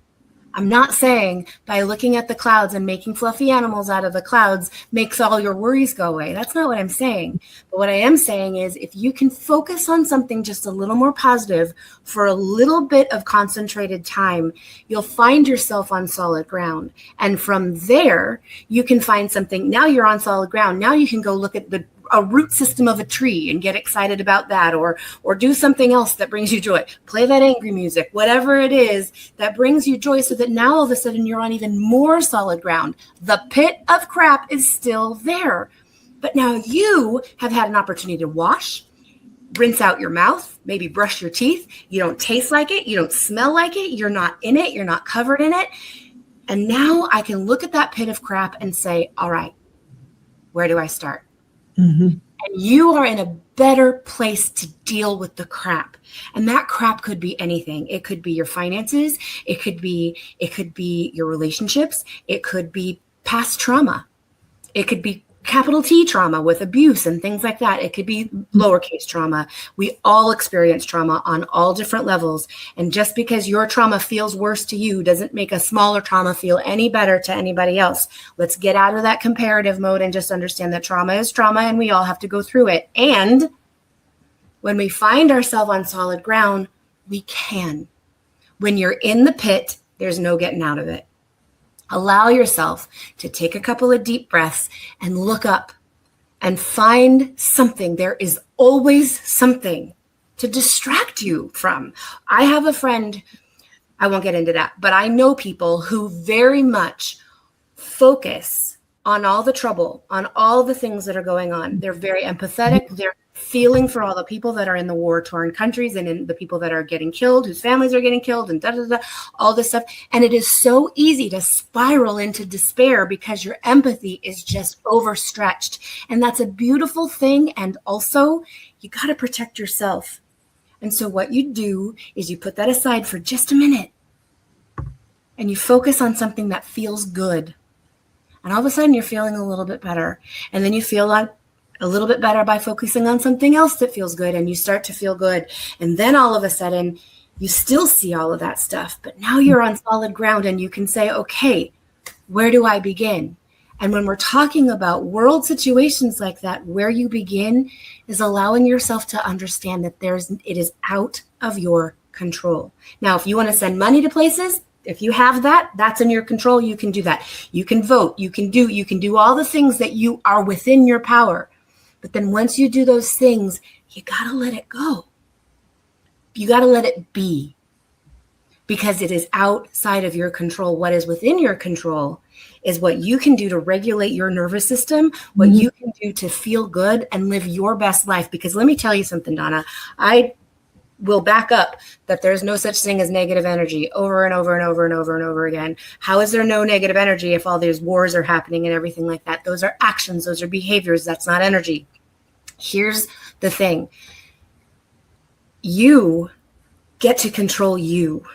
I'm not saying by looking at the clouds and making fluffy animals out of the clouds makes all your worries go away. That's not what I'm saying. But what I am saying is if you can focus on something just a little more positive for a little bit of concentrated time, you'll find yourself on solid ground. And from there, you can find something. Now you're on solid ground. Now you can go look at a root system of a tree and get excited about that, or do something else that brings you joy. Play that angry music, whatever it is that brings you joy, so that now all of a sudden you're on even more solid ground. The pit of crap is still there, but now you have had an opportunity to wash, rinse out your mouth, maybe brush your teeth. You don't taste like it. You don't smell like it. You're not in it. You're not covered in it. And now I can look at that pit of crap and say, all right, where do I start? And you are in a better place to deal with the crap. And that crap could be anything. It could be your finances. It could be your relationships. It could be past trauma. It could be capital T trauma with abuse and things like that. It could be lowercase trauma. We all experience trauma on all different levels. And just because your trauma feels worse to you doesn't make a smaller trauma feel any better to anybody else. Let's get out of that comparative mode and just understand that trauma is trauma and we all have to go through it. And when we find ourselves on solid ground, we can. When you're in the pit, there's no getting out of it. Allow yourself to take a couple of deep breaths and look up and find something. There is always something to distract you from. I have a friend, I won't get into that, but I know people who very much focus on all the trouble, on all the things that are going on. They're very empathetic. They're feeling for all the people that are in the war-torn countries and in the people that are getting killed, whose families are getting killed, and all this stuff. And it is so easy to spiral into despair because your empathy is just overstretched. And that's a beautiful thing. And also, you got to protect yourself. And so what you do is you put that aside for just a minute and you focus on something that feels good. And all of a sudden, you're feeling a little bit better. And then you feel like a little bit better by focusing on something else that feels good, and you start to feel good. And then all of a sudden, you still see all of that stuff, but now you're on solid ground and you can say, okay, where do I begin? And when we're talking about world situations like that, where you begin is allowing yourself to understand that it is out of your control. Now, if you want to send money to places, if you have that, that's in your control. You can do that. You can vote. You can do all the things that you are within your power. But then once you do those things, you got to let it go. You got to let it be, because it is outside of your control. What is within your control is what you can do to regulate your nervous system, what you can do to feel good and live your best life. Because let me tell you something, Donna, I will back up that there's no such thing as negative energy over and over and over and over and over again. How is there no negative energy if all these wars are happening and everything like that? Those are actions. Those are behaviors. That's not energy. Here's the thing. You get to control you.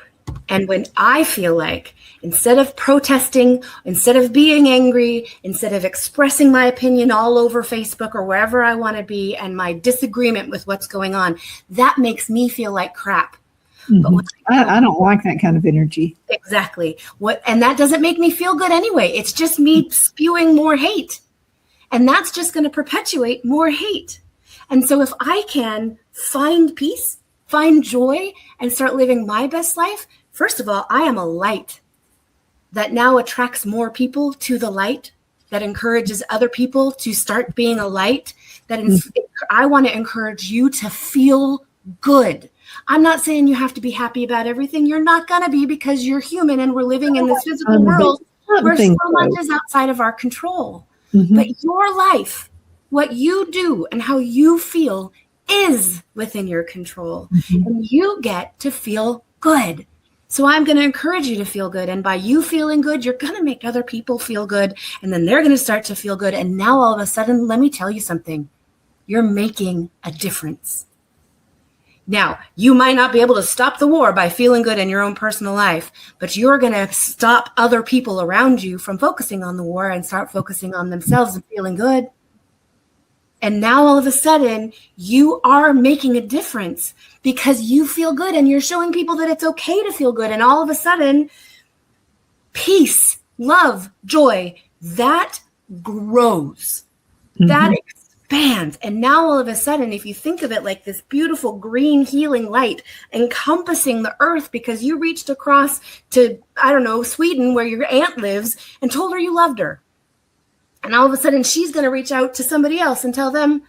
And when I feel like instead of protesting, instead of being angry, instead of expressing my opinion all over Facebook or wherever I want to be and my disagreement with what's going on, that makes me feel like crap. Mm-hmm. But I don't like that kind of energy. Exactly. And that doesn't make me feel good anyway. It's just me spewing more hate. And that's just going to perpetuate more hate. And so if I can find peace, find joy, and start living my best life, first of all, I am a light that now attracts more people to the light, that encourages other people to start being a light, I want to encourage you to feel good. I'm not saying you have to be happy about everything. You're not going to be, because you're human and we're living in this physical world where so much is outside of our control. Mm-hmm. But your life, what you do and how you feel is within your control. Mm-hmm. And you get to feel good. So I'm going to encourage you to feel good. And by you feeling good, you're going to make other people feel good. And then they're going to start to feel good. And now all of a sudden, let me tell you something. You're making a difference. Now, you might not be able to stop the war by feeling good in your own personal life, but you're going to stop other people around you from focusing on the war and start focusing on themselves and feeling good. And now all of a sudden, you are making a difference because you feel good and you're showing people that it's okay to feel good. And all of a sudden, peace, love, joy, that grows. Mm-hmm. That expands. And now all of a sudden, if you think of it like this beautiful green healing light encompassing the earth because you reached across to, Sweden where your aunt lives and told her you loved her. And all of a sudden, she's going to reach out to somebody else and tell them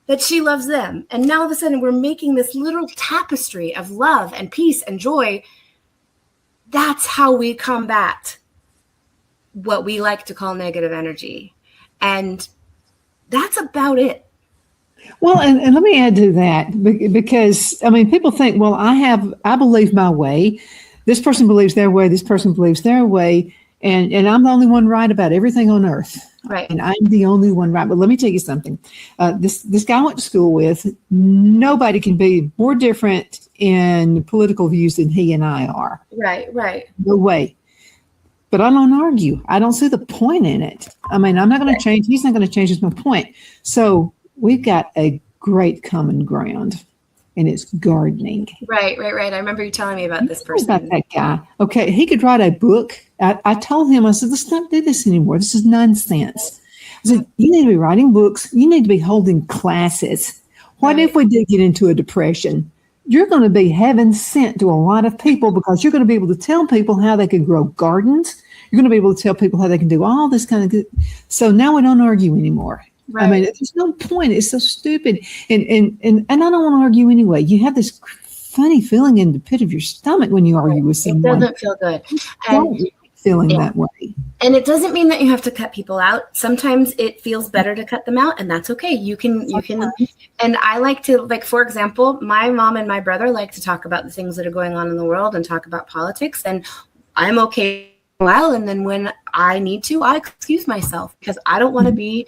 that she loves them. And now all of a sudden, we're making this little tapestry of love and peace and joy. That's how we combat what we like to call negative energy. And that's about it. Well, and let me add to that, because, people think, well, I believe my way. This person believes their way. This person believes their way. And I'm the only one right about everything on earth. Right. And I'm the only one right. But let me tell you something. This guy I went to school with, nobody can be more different in political views than he and I are. Right. No way. but I don't argue. I don't see the point in it. I mean, I'm not going to change. He's not going to change. There's no point. So we've got a great common ground, and it's gardening. Right. I remember you telling me about this person. About that guy. Okay, he could write a book. I told him, I said, let's not do this anymore. This is nonsense. I said, you need to be writing books. You need to be holding classes. What if we did get into a depression? You're going to be heaven sent to a lot of people because you're going to be able to tell people how they can grow gardens. You're going to be able to tell people how they can do all this kind of good. So now we don't argue anymore. Right. I mean, there's no point. It's so stupid. And I don't want to argue anyway. You have this funny feeling in the pit of your stomach when you argue with someone. It doesn't feel good. Don't feeling that way. And it doesn't mean that you have to cut people out. Sometimes it feels better to cut them out, and that's okay. You can, and I like to, like, for example, my mom and my brother like to talk about the things that are going on in the world and talk about politics, and I'm okay for a while, and then when I need to, I excuse myself because I don't want to be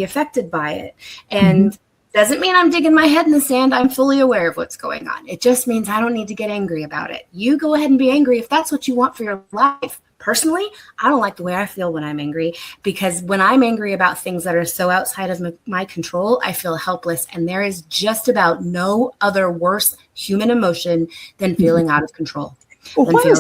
affected by it. And doesn't mean I'm digging my head in the sand. I'm fully aware of what's going on. It just means I don't need to get angry about it. You go ahead and be angry if that's what you want for your life. Personally, I don't like the way I feel when I'm angry, because when I'm angry about things that are so outside of my control, I feel helpless. And there is just about no other worse human emotion than feeling out of control. Well, what is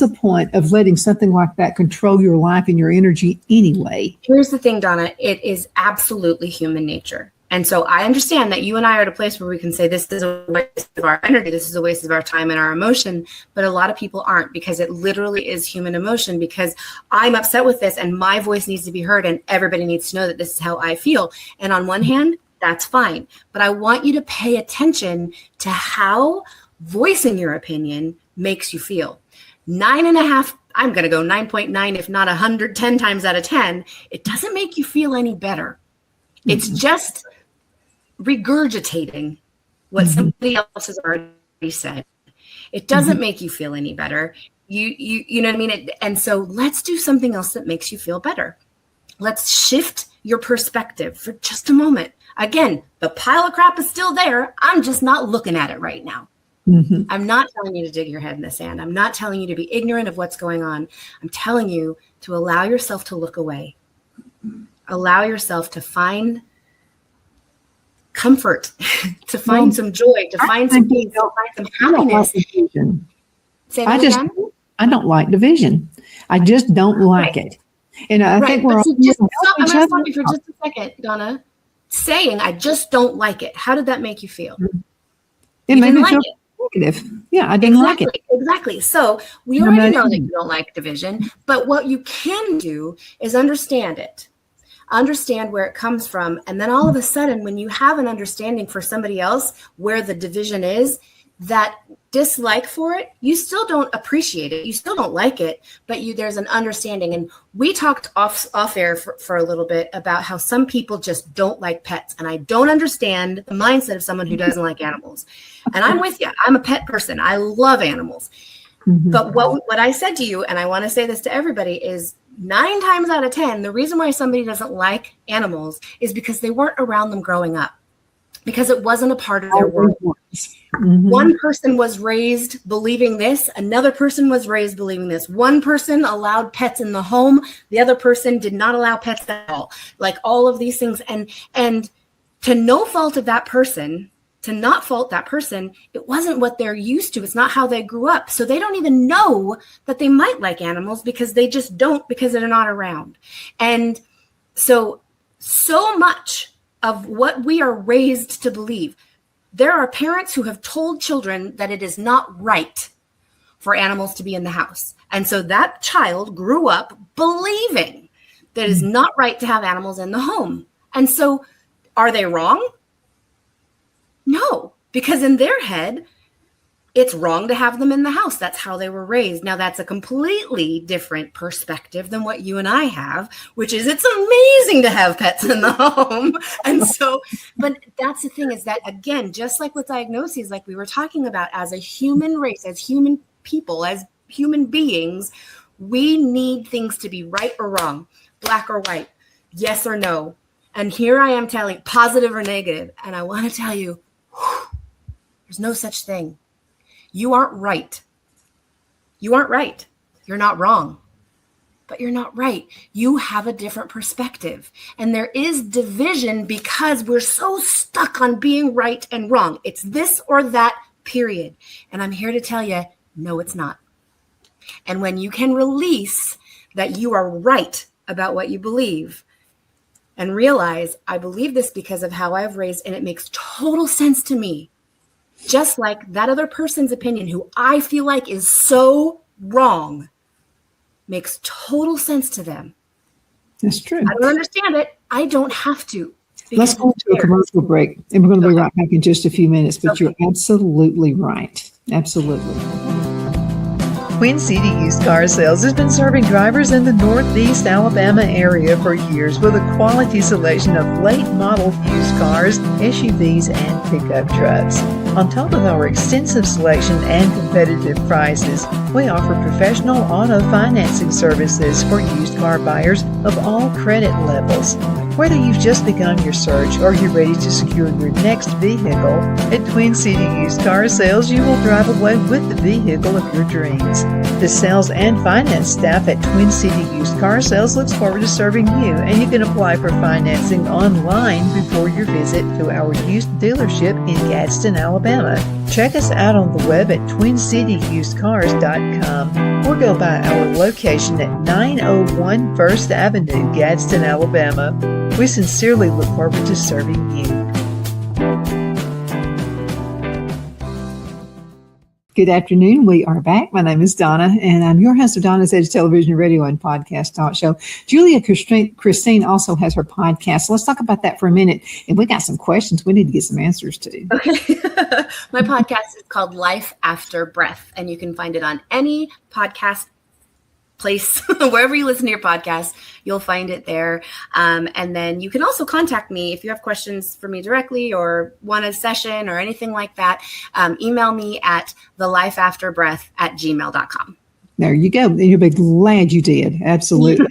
the point of letting something like that control your life and your energy anyway? Here's the thing, Donna. It is absolutely human nature. And so I understand that you and I are at a place where we can say this is a waste of our energy, this is a waste of our time and our emotion. But a lot of people aren't, because it literally is human emotion, because I'm upset with this and my voice needs to be heard and everybody needs to know that this is how I feel. And on one hand, that's fine. But I want you to pay attention to how voicing your opinion makes you feel. 9.5, I'm going to go 9.9, if not 110 times out of 10. It doesn't make you feel any better. It's just regurgitating what somebody else has already said. It doesn't make you feel any better. You know what I mean? And so let's do something else that makes you feel better. Let's shift your perspective for just a moment. Again, the pile of crap is still there. I'm just not looking at it right now. I'm not telling you to dig your head in the sand. I'm not telling you to be ignorant of what's going on. I'm telling you to allow yourself to look away. Allow yourself to find comfort, to find some joy, to find some peace, to find some happiness. Say that again? I don't like division. I just don't like it. And I think we're all I'm going to stop you for just a second, Donna. Saying I just don't like it. How did that make you feel? It made me feel negative. Yeah, I didn't like it. Exactly. So we already know that you don't like division, but what you can do is understand it. Understand where it comes from. And then all of a sudden, when you have an understanding for somebody else where the division is, that dislike for it, you still don't appreciate it. You still don't like it, but there's an understanding. And we talked off air for a little bit about how some people just don't like pets. And I don't understand the mindset of someone who doesn't like animals. And I'm with you. I'm a pet person. I love animals. But what I said to you, and I want to say this to everybody, is 9 times out of 10, the reason why somebody doesn't like animals is because they weren't around them growing up, because it wasn't a part of their world. One person was raised believing this. Another person was raised believing this. One person allowed pets in the home. The other person did not allow pets at all. Like all of these things. And to no fault of that person, to not fault that person, it wasn't what they're used to. It's not how they grew up. So they don't even know that they might like animals, because they just don't, because they're not around. And so much of what we are raised to believe, there are parents who have told children that it is not right for animals to be in the house. And so that child grew up believing that it is not right to have animals in the home. And so are they wrong? No, because in their head, it's wrong to have them in the house. That's how they were raised. Now, that's a completely different perspective than what you and I have, which is it's amazing to have pets in the home. And so, but that's the thing, is that, again, just like with diagnoses, like we were talking about, as a human race, as human people, as human beings, we need things to be right or wrong, black or white, yes or no. And here I am telling positive or negative. And I want to tell you, there's no such thing. You aren't right. You aren't right. You're not wrong. But you're not right. You have a different perspective. And there is division because we're so stuck on being right and wrong. It's this or that, period. And I'm here to tell you, no, it's not. And when you can release that you are right about what you believe and realize, I believe this because of how I've raised, and it makes total sense to me, just like that other person's opinion who I feel like is so wrong, makes total sense to them. That's true. I don't understand it. I don't have to. Let's go to a commercial break, and we're going to be right back in just a few minutes, but you're absolutely right. Absolutely. Twin City Used Car Sales has been serving drivers in the Northeast Alabama area for years with a quality selection of late model used cars, SUVs, and pickup trucks. On top of our extensive selection and competitive prices, we offer professional auto financing services for used car buyers of all credit levels. Whether you've just begun your search or you're ready to secure your next vehicle, at Twin City Used Car Sales, you will drive away with the vehicle of your dreams. The sales and finance staff at Twin City Used Car Sales looks forward to serving you, and you can apply for financing online before your visit to our used dealership in Gadsden, Alabama. Check us out on the web at twincityusedcars.com or go by our location at 901 First Avenue, Gadsden, Alabama. We sincerely look forward to serving you. Good afternoon. We are back. My name is Donna, and I'm your host of Donna's Edge Television, Radio, and Podcast Talk Show. Julia Christine also has her podcast. So let's talk about that for a minute. And we got some questions we need to get some answers to. Okay. My podcast is called Life After Breath, and you can find it on any podcast place, wherever you listen to your podcast, you'll find it there. And then you can also contact me if you have questions for me directly or want a session or anything like that. Email me at thelifeafterbreath@gmail.com. There you go. You'll be glad you did. Absolutely.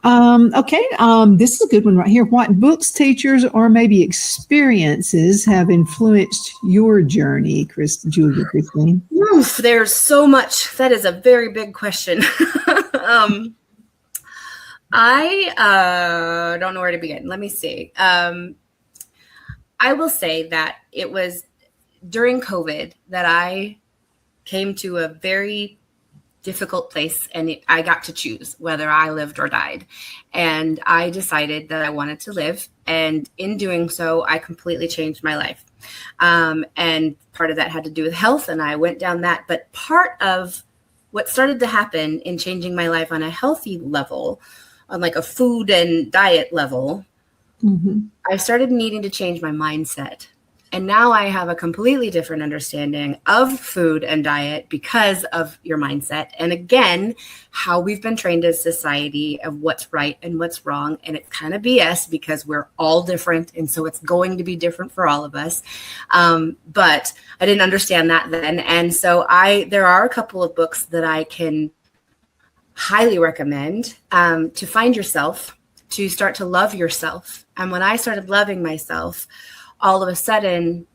Okay. This is a good one right here. What books, teachers, or maybe experiences have influenced your journey, Julia Christine? Oof, there's so much. That is a very big question. I don't know where to begin. Let me see. I will say that it was during COVID that I came to a very difficult place, and I got to choose whether I lived or died. And I decided that I wanted to live. And in doing so, I completely changed my life. And part of that had to do with health, and I went down that. But part of what started to happen in changing my life on a healthy level, on like a food and diet level, I started needing to change my mindset. And now I have a completely different understanding of food and diet because of your mindset. And again, how we've been trained as society of what's right and what's wrong. And it's kind of BS because we're all different. And so it's going to be different for all of us. But I didn't understand that then. And so there are a couple of books that I can highly recommend to find yourself, to start to love yourself. And when I started loving myself, all of a sudden,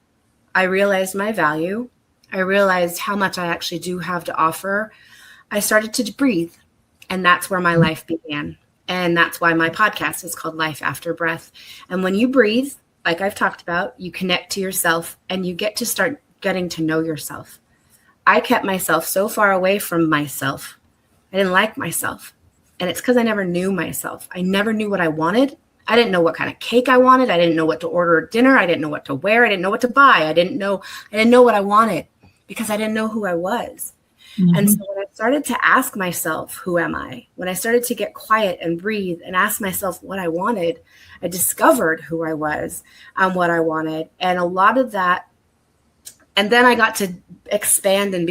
I realized my value. I realized how much I actually do have to offer. I started to breathe, and that's where my life began. And that's why my podcast is called Life After Breath. And when you breathe, like I've talked about, you connect to yourself, and you get to start getting to know yourself. I kept myself so far away from myself. I didn't like myself. And it's because I never knew myself. I never knew what I wanted. I didn't know what kind of cake I wanted. I didn't know what to order at dinner. I didn't know what to wear. I didn't know what to buy. I didn't know what I wanted because I didn't know who I was. And so when I started to ask myself, who am I? When I started to get quiet and breathe and ask myself what I wanted, I discovered who I was and what I wanted. And a lot of that, and then I got to expand and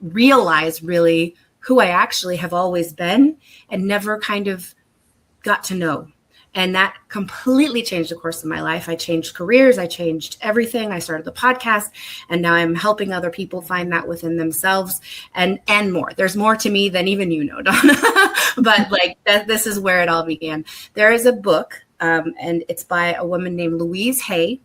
realize really who I actually have always been and never kind of got to know. And that completely changed the course of my life. I changed careers. I changed everything. I started the podcast, and now I'm helping other people find that within themselves and more. There's more to me than even you know, Donna. But this is where it all began. There is a book, and it's by a woman named Louise Hay.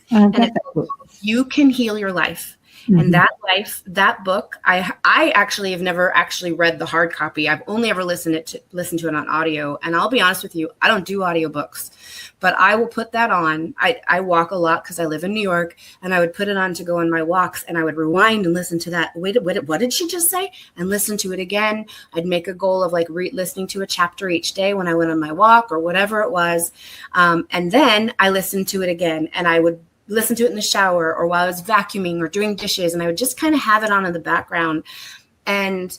And it's called You Can Heal Your Life. And that book, I actually have never actually read the hard copy. I've only ever listened to it on audio. And I'll be honest with you, I don't do audiobooks, but I will put that on. I walk a lot because I live in New York, and I would put it on to go on my walks, and I would rewind and listen to that. Wait, what did she just say? And listen to it again. I'd make a goal of like listening to a chapter each day when I went on my walk or whatever it was. And then I listened to it again, and I would listen to it in the shower or while I was vacuuming or doing dishes, and I would just kind of have it on in the background. And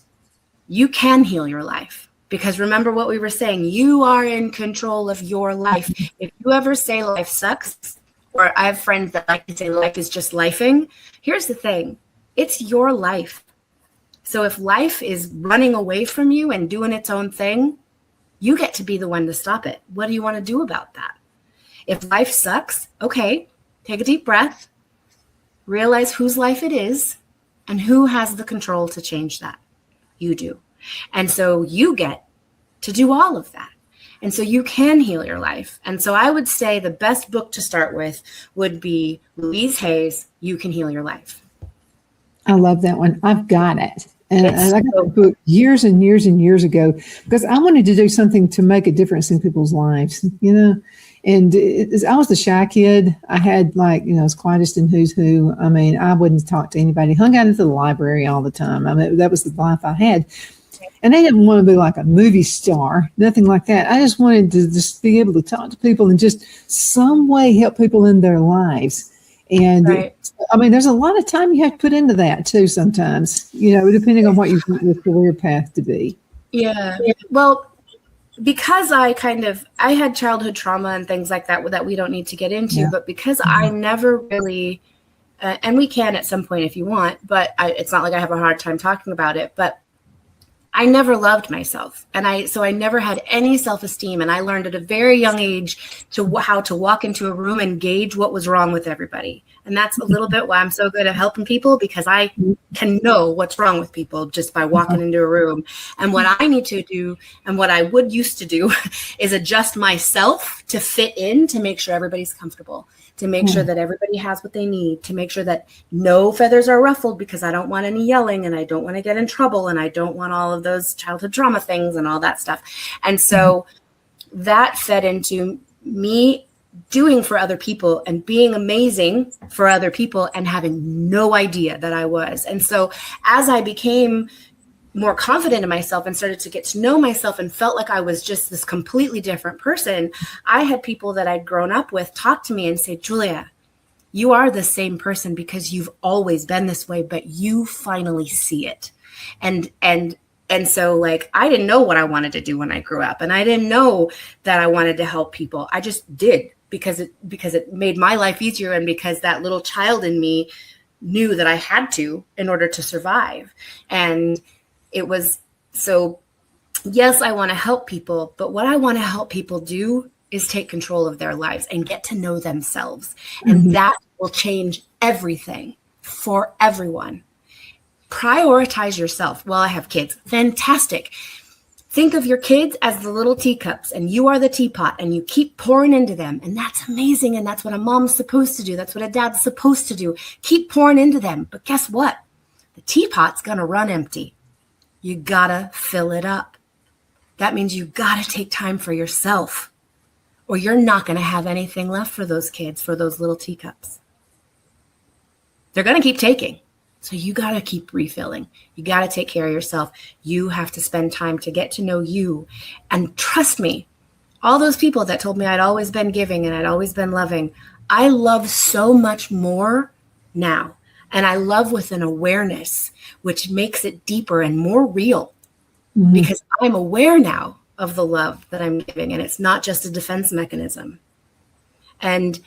you can heal your life, because remember what we were saying, you are in control of your life. If you ever say life sucks, or I have friends that like to say life is just lifing, here's the thing, it's your life. So if life is running away from you and doing its own thing, you get to be the one to stop it. What do you want to do about that? If life sucks, okay, take a deep breath, realize whose life it is, and who has the control to change that. You do. And so you get to do all of that. And so you can heal your life. And so I would say the best book to start with would be Louise Hay's You Can Heal Your Life. I love that one. I've got it. And I got the book years and years and years ago because I wanted to do something to make a difference in people's lives, you know. And I was the shy kid. I had as quietest in who's who. I mean, I wouldn't talk to anybody. Hung out at the library all the time. I mean, that was the life I had. And I didn't want to be like a movie star, nothing like that. I just wanted to just be able to talk to people and just some way help people in their lives. And I mean, there's a lot of time you have to put into that too sometimes, depending on what you want your career path to be. Yeah. Well, because I had childhood trauma and things like that we don't need to get into, but because I never really, and we can at some point if you want, but it's not like I have a hard time talking about it, but I never loved myself. And so I never had any self-esteem. And I learned at a very young age how to walk into a room and gauge what was wrong with everybody. And that's a little bit why I'm so good at helping people, because I can know what's wrong with people just by walking into a room. And what I need to do, and what I would used to do, is adjust myself to fit in, to make sure everybody's comfortable, to make sure that everybody has what they need, to make sure that no feathers are ruffled, because I don't want any yelling, and I don't want to get in trouble, and I don't want all of those childhood trauma things and all that stuff. And so that fed into me doing for other people and being amazing for other people and having no idea that I was. And so as I became more confident in myself and started to get to know myself and felt like I was just this completely different person, I had people that I'd grown up with talk to me and say, Julia, you are the same person because you've always been this way, but you finally see it. And so I didn't know what I wanted to do when I grew up, and I didn't know that I wanted to help people. I just did because it made my life easier, and because that little child in me knew that I had to in order to survive. And it was so, yes, I want to help people, but what I want to help people do is take control of their lives and get to know themselves. And that will change everything for everyone. Prioritize yourself. Well, I have kids. Fantastic. Think of your kids as the little teacups, and you are the teapot, and you keep pouring into them. And that's amazing. And that's what a mom's supposed to do. That's what a dad's supposed to do. Keep pouring into them. But guess what? The teapot's going to run empty. You gotta fill it up. That means you gotta take time for yourself, or you're not going to have anything left for those kids, for those little teacups. They're going to keep taking. So you got to keep refilling. You got to take care of yourself. You have to spend time to get to know you. And trust me, all those people that told me I'd always been giving and I'd always been loving, I love so much more now. And I love with an awareness, which makes it deeper and more real, because I'm aware now of the love that I'm giving. And it's not just a defense mechanism. And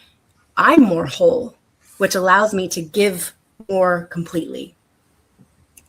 I'm more whole, which allows me to give more completely.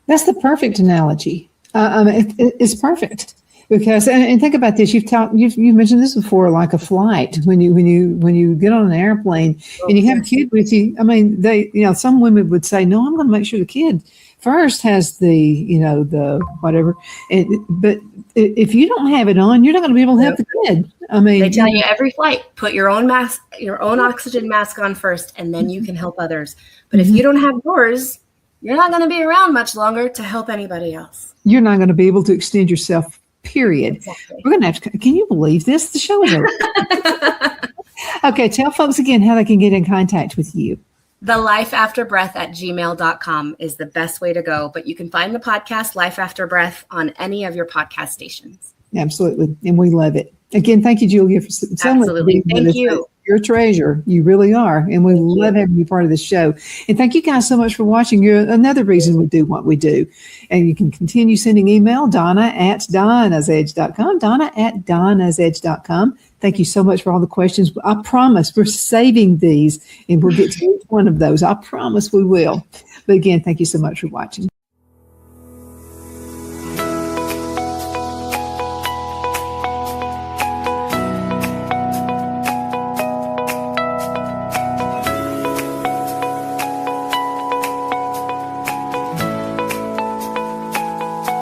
That's the perfect analogy. It's perfect because, and think about this. You've mentioned this before, like a flight. When you get on an airplane and you have a kid with you. I mean, some women would say, "No, I'm going to make sure the kid first has the whatever." But if you don't have it on, you're not going to be able to help the kid. I mean, they tell you every flight, put your own mask, your own oxygen mask on first, and then you can help others. But if you don't have yours, you're not going to be around much longer to help anybody else. You're not going to be able to extend yourself, period. Exactly. We're going to have to, can you believe this? The show is over. Okay, tell folks again how they can get in contact with you. thelifeafterbreath@gmail.com is the best way to go, but you can find the podcast Life After Breath on any of your podcast stations. Absolutely. And we love it. Again, thank you, Julia, for so much. Absolutely. Thank you. You're a treasure. You really are. And we love having you part of the show. And thank you guys so much for watching. You're another reason we do what we do. And you can continue sending email, Donna@donnasedge.com, Donna@donnasedge.com. Thank you so much for all the questions. I promise we're saving these and we'll get to each one of those. I promise we will. But again, thank you so much for watching.